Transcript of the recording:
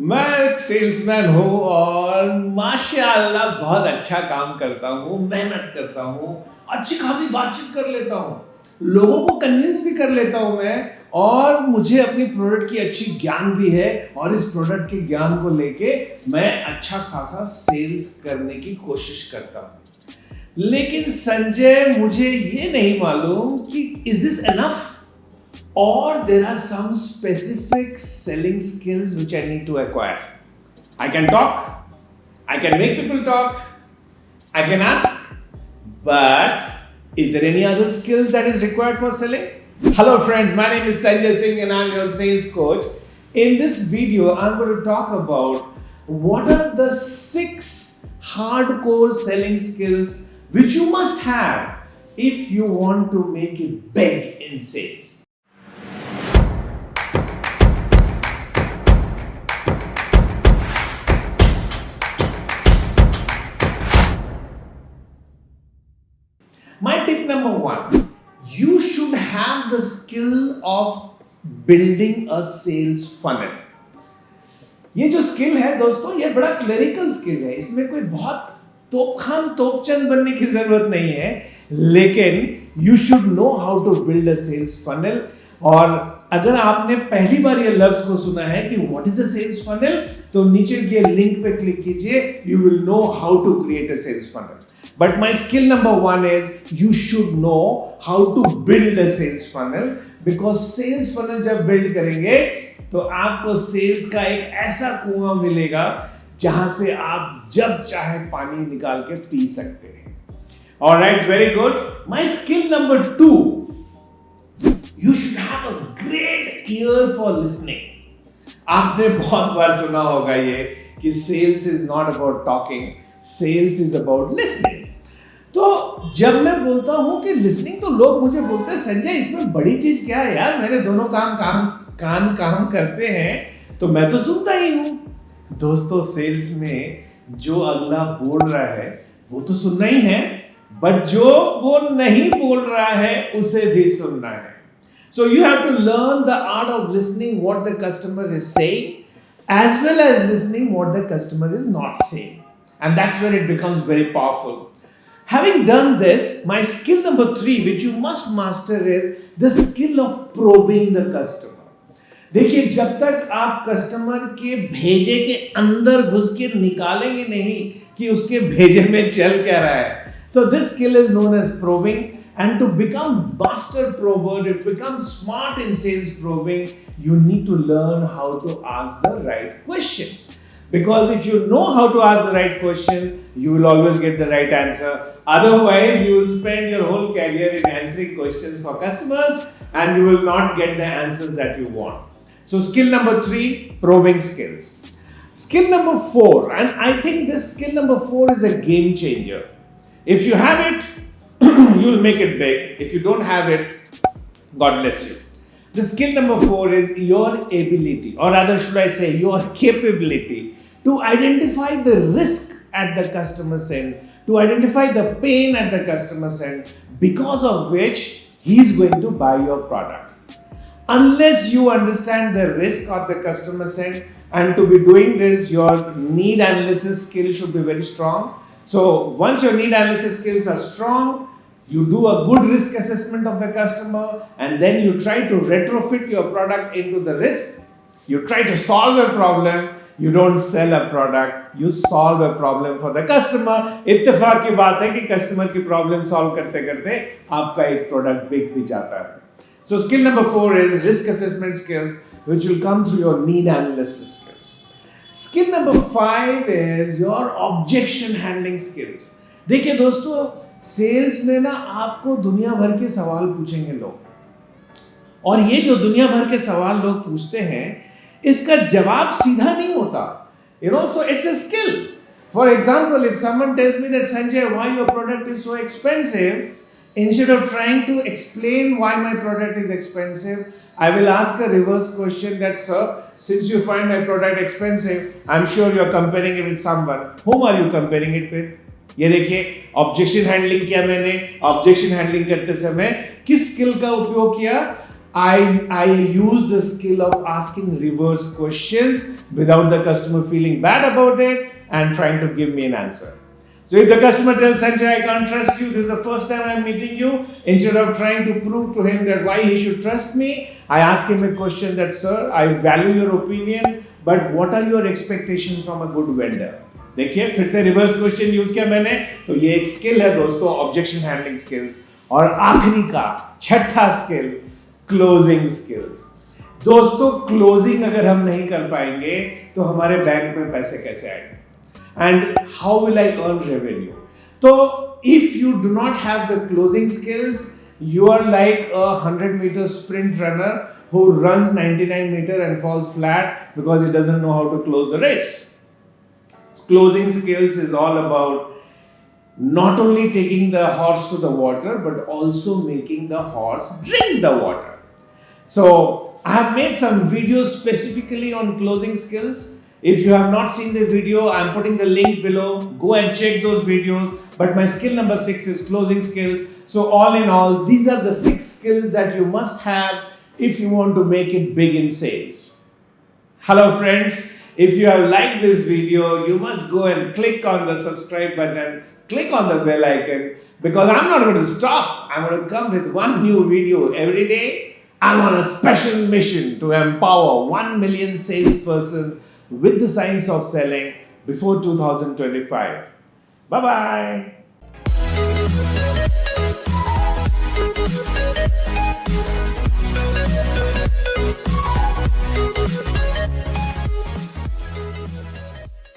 मैं एक सेल्समैन हूँ और माशाअल्लाह बहुत अच्छा काम करता हूँ, मेहनत करता हूँ, अच्छी खासी बातचीत कर लेता हूँ, लोगों को कन्विंस भी कर लेता हूँ मैं, और मुझे अपनी प्रोडक्ट की अच्छी ज्ञान भी है और इस प्रोडक्ट के ज्ञान को लेके मैं अच्छा खासा सेल्स करने की कोशिश करता हूँ। लेकिन संजय, मुझे ये नहीं मालूम कि is this enough or there are some specific selling skills which I need to acquire. I can talk, I can make people talk, I can ask, but is there any other skills that is required for selling? Hello friends, my name is Sanjay Singh and I'm your sales coach. In this video, I'm going to talk about what are the 6 hardcore selling skills which you must have if you want to make it big in sales. My tip number 1, you should have the skill of building a sales funnel. ये जो skill है दोस्तों, ये बड़ा clerical skill है, इसमें कोई बहुत तोपखान तोपचंद बनने की जरूरत नहीं है, लेकिन you should know how to build a sales funnel. और अगर आपने पहली बार ये लफ्ज को सुना है कि what is a sales funnel, तो नीचे के लिंक पे क्लिक कीजिए, you will know how to create a sales funnel. But my skill number 1 is you should know how to build a sales funnel, because sales funnel जब build करेंगे तो आपको sales का एक ऐसा कुआं मिलेगा जहां से आप जब चाहे पानी निकाल के पी सकते हैं। Alright, very good. My skill number 2, you should have a great ear for listening. आपने बहुत बार सुना होगा ये कि sales is not about talking, sales is about listening. तो जब मैं बोलता हूं कि लिसनिंग, तो लोग मुझे बोलते हैं संजय इसमें बड़ी चीज क्या है यार, मेरे दोनों कान काम करते हैं तो मैं तो सुनता ही हूं। दोस्तों, सेल्स में जो अगला बोल रहा है वो तो सुनना ही है, बट जो वो नहीं बोल रहा है उसे भी सुनना है। So you have to learn the art of listening what the customer is saying as well as listening what the customer is not saying, and that's where it becomes very powerful. Having done this, my skill number 3 which you must master is the skill of probing the customer. देखिए, जब तक आप customer के भेजे के अंदर घुस के निकालेंगे नहीं कि उसके भेजे में चल क्या रहा है, तो this skill is known as probing. And to become master prober, to become smart in sales probing, you need to learn how to ask the right questions. Because if you know how to ask the right questions, you will always get the right answer. Otherwise, you will spend your whole career in answering questions for customers and you will not get the answers that you want. So skill number 3, probing skills. Skill number 4, and I think this skill number 4 is a game changer. If you have it, you will make it big. If you don't have it, God bless you. The skill number 4 is your ability, or rather should I say your capability, to identify the risk at the customer's end, to identify the pain at the customer's end, because of which he is going to buy your product. Unless you understand the risk of the customer's end, and to be doing this, your need analysis skill should be very strong. So once your need analysis skills are strong, you do a good risk assessment of the customer, and then you try to retrofit your product into the risk. You try to solve a problem. You don't sell a product, you solve a problem for the customer. इत्तेफाक की बात है कि customer की problem solve करते करते आपका एक प्रोडक्ट बिक भी जाता है। So skill number 4 is risk assessment skills, which will come through your need analysis skills. Skill number 5 is your objection handling skills. देखिए दोस्तों, सेल्स में ना आपको दुनिया भर के सवाल पूछेंगे लोग, और ये जो दुनिया भर के सवाल लोग पूछते हैं, इसका जवाब सीधा नहीं होता, so it's a skill. For example, if someone tells me that Sanjay, why your product is so expensive, instead of trying to explain why my product is expensive, I will ask a reverse question that, sir, since you find my product expensive, I'm sure you're comparing it with someone. Whom are you comparing it with? ये देखिए, objection handling किया मैंने। Objection handling करते समय किस skill का उपयोग किया? I use the skill of asking reverse questions without the customer feeling bad about it and trying to give me an answer. So if the customer tells Sanjay, I can't trust you, this is the first time I'm meeting you, instead of trying to prove to him that why he should trust me, I ask him a question that, sir, I value your opinion, but what are your expectations from a good vendor? देखिए फिर से reverse question use किया मैंने, तो ये एक skill है दोस्तों, ऑब्जेक्शन हैंडलिंग स्किल्स। और आखिरी का छठा स्किल, क्लोजिंग स्किल्स। दोस्तों क्लोजिंग अगर हम नहीं कर पाएंगे तो हमारे बैंक में पैसे कैसे आएंगे? And how will I earn revenue? So if you do not have the closing skills, you are like a 100-meter sprint runner who runs 99 meter and falls flat because he doesn't know how to close the race. Closing skills is all about not only taking the horse to the water but also making the horse drink the water. So I have made some videos specifically on closing skills. If you have not seen the video, I am putting the link below. Go and check those videos. But my skill number 6 is closing skills. So all in all, these are the 6 skills that you must have if you want to make it big in sales. Hello friends, if you have liked this video, you must go and click on the subscribe button, click on the bell icon, because I'm not going to stop. I'm going to come with one new video every day. I'm on a special mission to empower 1 million salespersons with the science of selling before 2025. Bye-bye.